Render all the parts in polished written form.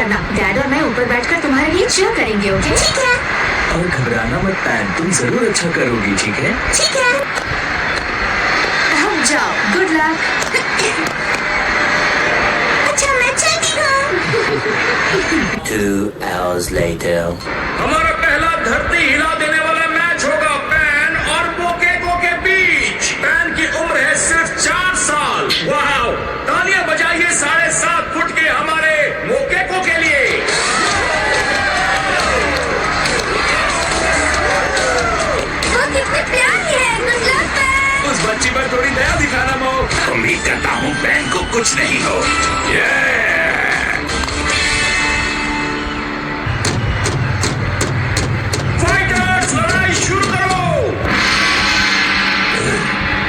करना। डैड और मैं ऊपर बैठकर तुम्हारे लिए चीयर करेंगे, ओके? ठीक है। और घबराना मत पैन, तुम जरूर अच्छा करोगी, ठीक है? ठीक है। हम जाओ, गुड लक। अच्छा मैं चलती हूँ। 2 hours later. हमारा पहला धरती हिला देने वाला मैच होगा पैन और मोकेको के बीच। पैन की उम्र है सिर्फ 4 साल। वाह, तालियां बजाइए 7.5 फुट के हमारे मोकेको के लिए। वो कितनी प्यारी है। Good luck pan. उस बच्ची पर थोड़ी दया दिखाना मो। उम्मीद करता हूँ पैन को कुछ नहीं हो। फाइटर्स, लड़ाई शुरू करो।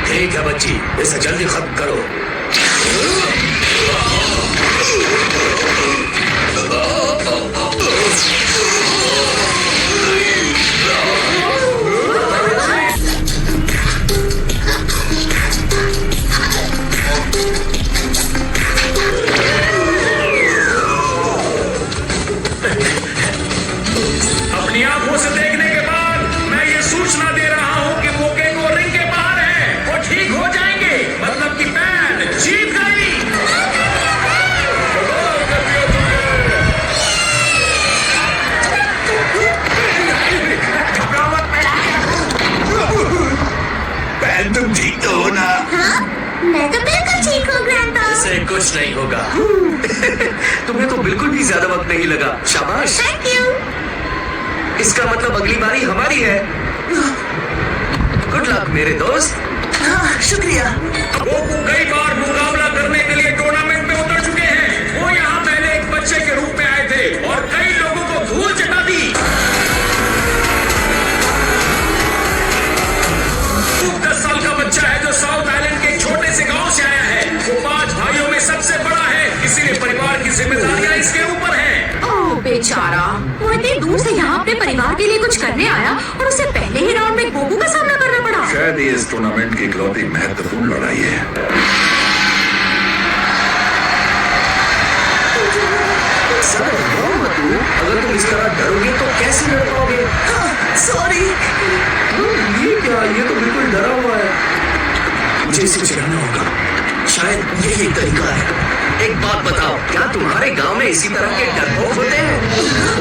ठीक है बच्ची, इसे जल्दी खत्म करो। अपनी आंखों से देखने के बाद मैं ये सूचना दे रहा हूं कि मोकेको रिंग के बाहर है। वो ठीक हो जाएंगे, मतलब कि पैन जीत गई। पैन तुम ठीक तो हो ना? हाँ, मैं तो बिल्कुल ठीक हूँ ग्रैंडपा। इससे कुछ नहीं होगा। तुम्हें तो बिल्कुल भी ज्यादा वक्त नहीं लगा। शाबाश। Thank you. इसका मतलब अगली बारी हमारी है। गुड लक मेरे दोस्त। शुक्रिया। गोकू कई बार मुकाबला करने के लिए टूर्नामेंट में उतर चुके हैं। वो यहाँ पहले एक बच्चे के रूप में आए थे और कई लोगों को धूल चटा दी। वो 10 साल का बच्चा है जो साउथ आइलैंड के एक छोटे से गांव से आया है। वो 5 भाइयों में सबसे बड़ा है, इसीलिए परिवार की जिम्मेदारियां इसके ऊपर हैं। ओह बेचारा, वो इतनी दूर से यहाँ अपने परिवार के लिए कुछ करने आया और उसे पहले ही राउंड में गोकू का सामना करना पड़ा। शायद ये इस टूर्नामेंट की इकलौती महत्वपूर्ण लड़ाई है। सर रो मत तू। अगर तुम इस तरह डरोगे तो कैसे लड़ पाओगे? सॉरी। ये क्या, ये तो बिल्कुल डरा हुआ है। मुझे इसे चिढ़ाना होगा, शायद यही एक तरीका है। एक बात बताओ, क्या तुम्हारे गांव में इसी तरह के डरपोक होते हैं?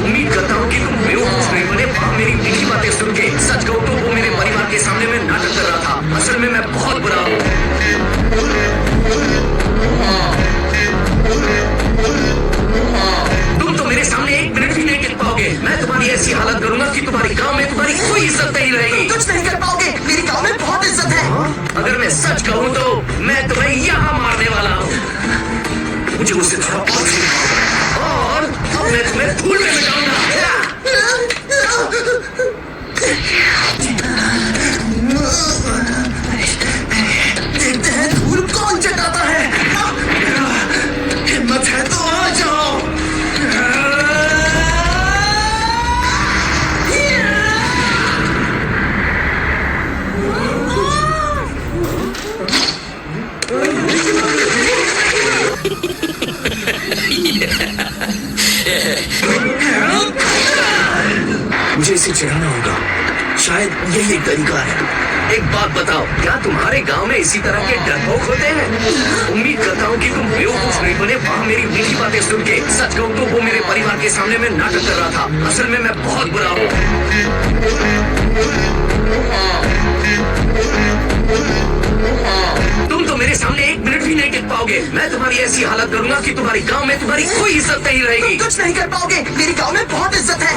उम्मीद करता हूँ कि तुम बेवकूफ नहीं बने। वहाँ मेरी मीठी बातें सुन के सच कहूँ तो वो मेरे परिवार के सामने में नाटक कर रहा था। असल में मैं बहुत बुरा हूँ। तुम तो मेरे सामने 1 मिनट भी नहीं टिक पाओगे। मैं तुम्हारी ऐसी हालत करूंगा कि तुम्हारे गांव में तुम्हारी कोई इज्जत नहीं रहेगी। कुछ नहीं कर पाओगे, मेरे गांव में बहुत इज्जत है। अगर मैं सच कहूँ तो मैं तुम्हें यहाँ मारने वाला हूँ। मुझे उससे थोड़ा और अब मैं तुम्हें धूल में मिटाऊंगा। देखते हैं धूल कौन चटाता है। हिम्मत है तो आ जाओ। मुझे इसे चिढ़ाना होगा, शायद यही एक तरीका है। एक बात बताओ, क्या तुम्हारे गांव में इसी तरह के डरपोक होते हैं? उम्मीद करता हूँ कि तुम बेवकूफ नहीं बने। वहाँ मेरी मीठी बातें सुन के सच कहूँ तो वो मेरे परिवार के सामने में नाटक कर रहा था। असल में मैं बहुत बुरा हूँ। तुम तो मेरे सामने 1 मिनट भी नहीं टिक पाओगे। मैं तुम्हारी ऐसी हालत करूंगा कि तुम्हारी गांव में तुम्हारी कोई इज्जत नहीं रहेगी। कुछ नहीं कर पाओगे, मेरे गांव में बहुत इज्जत है।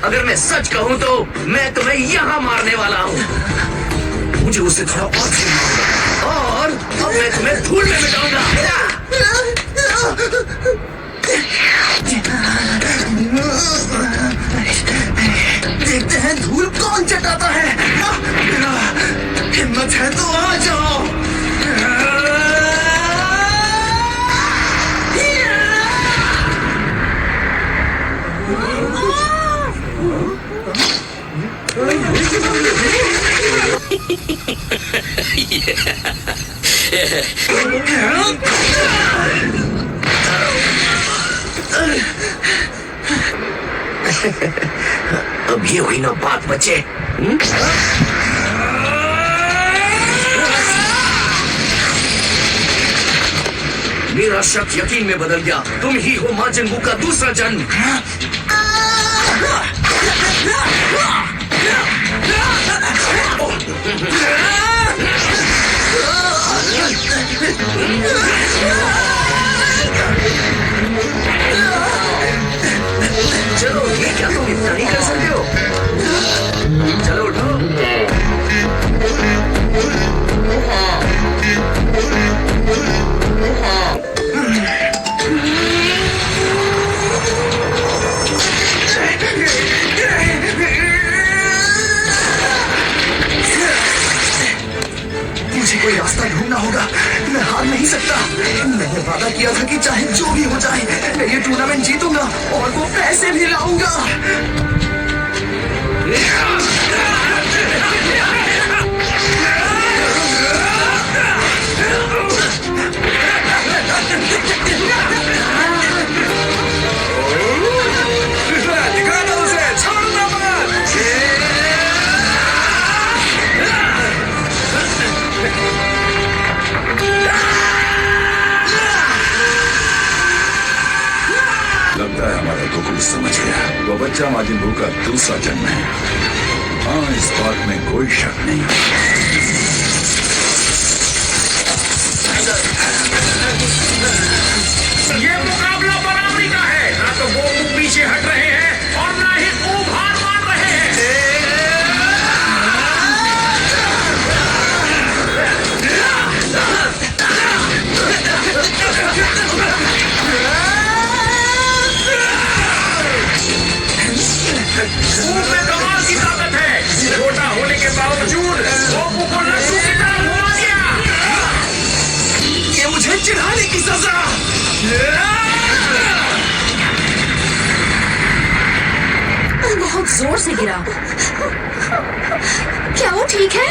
अगर मैं सच कहूँ तो मैं तुम्हें यहाँ मारने वाला हूँ। मुझे उससे थोड़ा और अब मैं तुम्हें धूल में मिटाऊंगा। देखते हैं धूल कौन चटाता है। हिम्मत है तो आ जाओ। अब ये हुई ना बात बच्चे। मेरा शक यकीन में बदल गया। तुम ही हो मार्जिन बू का दूसरा जन्म। चलो, ये क्या तुम इतना नहीं कर सकते हो? चलो उठो। मुझे कोई रास्ता ढूंढना होगा। मैं हार नहीं सकता। मैंने वादा किया था कि चाहे जो भी हो जाए मैं ये टूर्नामेंट जीतूंगा और वो पैसे भी लाऊंगा। दिखा दो उसे, छोड़ना मत। लगता है हमारा गोकुल समझ गया। वो बच्चा माजिन बू का दूसरा जन्म है। हाँ, इस बात में कोई शक नहीं। ये मुकाबला बराबरी का है। ना तो गोकू पीछे हट रहे हैं और ना ही वो हार मान रहे हैं। खून में कमाल की ताकत है। छोटा होने के बावजूद गोकू को लड्डू की तरह घुमा दिया। ये मुझे चिढ़ाने की सजा। बहुत जोर से गिरा। क्या वो ठीक है?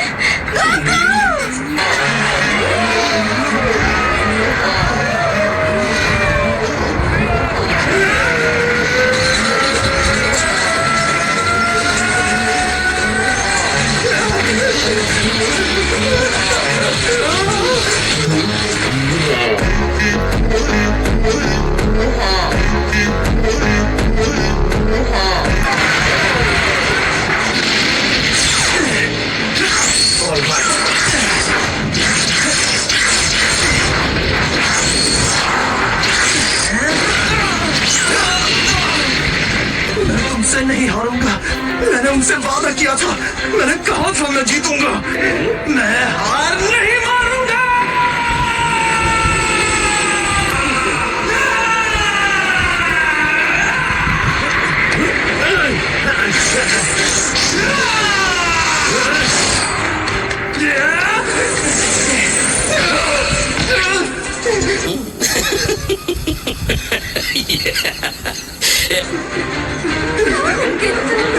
मैं तुमसे नहीं हारूंगा। मैंने उनसे वादा किया था। मैंने कहा था मैं जीतूंगा। मैं हार नहीं मानूंगा।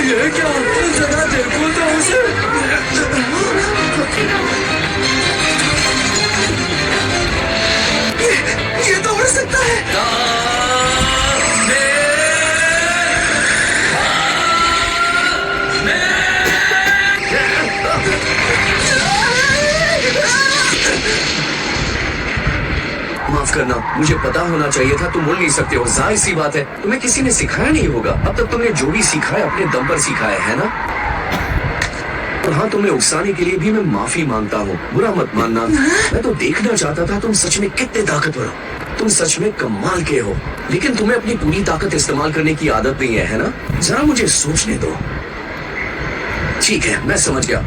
ये क्या? जरा देखो तो उसे। ये तो उड़ सकता है। माफ करना, मुझे पता होना चाहिए था तुम उड़ नहीं सकते हो। जाहिर सी बात है, तुम्हें किसी ने सिखाया नहीं होगा। अब तक तुमने जो भी सीखा है अपने दम पर सीखा है ना? और हाँ, तुम्हें उकसाने के लिए भी मैं माफी मांगता हूँ। बुरा मत मानना। मैं तो देखना चाहता था तुम सच में कितने ताकतवर हो। तुम सच में कमाल के हो, लेकिन तुम्हें अपनी पूरी ताकत इस्तेमाल करने की आदत नहीं है ना? जरा मुझे सोचने दो। ठीक है, मैं समझ गया।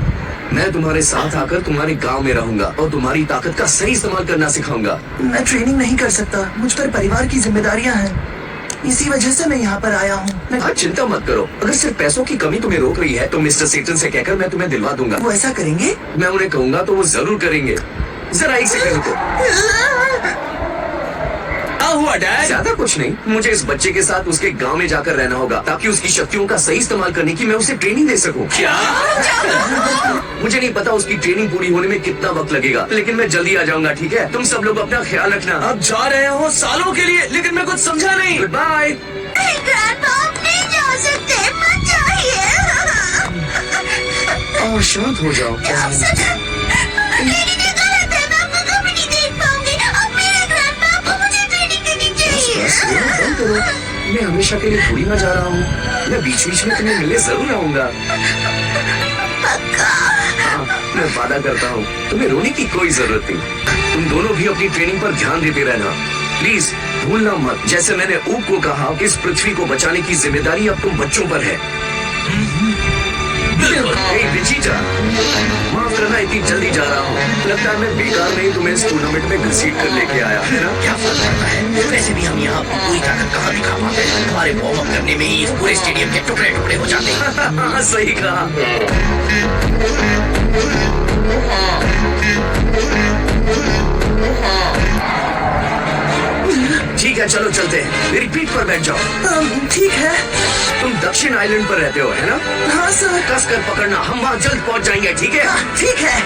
मैं तुम्हारे साथ आकर तुम्हारे गांव में रहूंगा और तुम्हारी ताकत का सही इस्तेमाल करना सिखाऊंगा। मैं ट्रेनिंग नहीं कर सकता। मुझ पर परिवार की जिम्मेदारियां हैं। इसी वजह से मैं यहाँ पर आया हूँ। हाँ, चिंता मत करो। अगर सिर्फ पैसों की कमी तुम्हें रोक रही है तो मिस्टर सेटन से कहकर मैं तुम्हें दिलवा दूंगा। वो ऐसा करेंगे? मैं उन्हें कहूंगा तो वो जरूर करेंगे। जरा एक सेकंड रुको। हुआ डैड? ज्यादा कुछ नहीं। मुझे इस बच्चे के साथ उसके गांव में जाकर रहना होगा ताकि उसकी शक्तियों का सही इस्तेमाल करने की मैं उसे ट्रेनिंग दे सकूं। क्या? मुझे नहीं पता उसकी ट्रेनिंग पूरी होने में कितना वक्त लगेगा, लेकिन मैं जल्दी आ जाऊंगा। ठीक है? तुम सब लोग अपना ख्याल रखना। अब जा रहे हो सालों के लिए, लेकिन मैं कुछ समझा नहीं। Good bye. ग्रैंडपा, आप नहीं जा सकते। शांत हो जाओ। अब सच ट्रेनिंग गलत है, मैं आपको कभी नहीं देख पाऊंगी। अब मेरे घर में आपको मुझे ट्रेनिंग देनी चाहिए। बस रोना बंद करो। मैं हमेशा के लिए थोड़ी ना जा रहा हूँ, मैं बीच बीच में तुम्हें मिलने जरूर आऊंगा। पक्का? हाँ, मैं वादा करता हूँ, तुम्हें रोने की कोई जरूरत नहीं। तुम दोनों भी अपनी ट्रेनिंग पर ध्यान देते रहना, प्लीज भूलना मत। जैसे मैंने ऊप को कहा, इस पृथ्वी को बचाने की जिम्मेदारी अब तुम बच्चों पर है। रिचीजा, माफ करना इतनी जल्दी जा रहा हूँ। लगता है मैं बेकार नहीं तुम्हें इस टूर्नामेंट में घसीट कर लेके आया, है ना? क्या फर्क पड़ता है? वैसे भी हम यहाँ अपनी पूरी ताकत कहाँ दिखा पाते हैं? हमारे वार्म अप करने में ही इस पूरे स्टेडियम के टुकड़े टुकड़े हो जाते हैं। सही कहा। ठीक है, चलो चलते हैं। मेरी पीठ पर बैठ जाओ। ठीक है। तुम दक्षिण आइलैंड पर रहते हो, है ना? हाँ सर। कस कर पकड़ना, हम वहाँ जल्द पहुँच जाएंगे, ठीक है? ठीक है।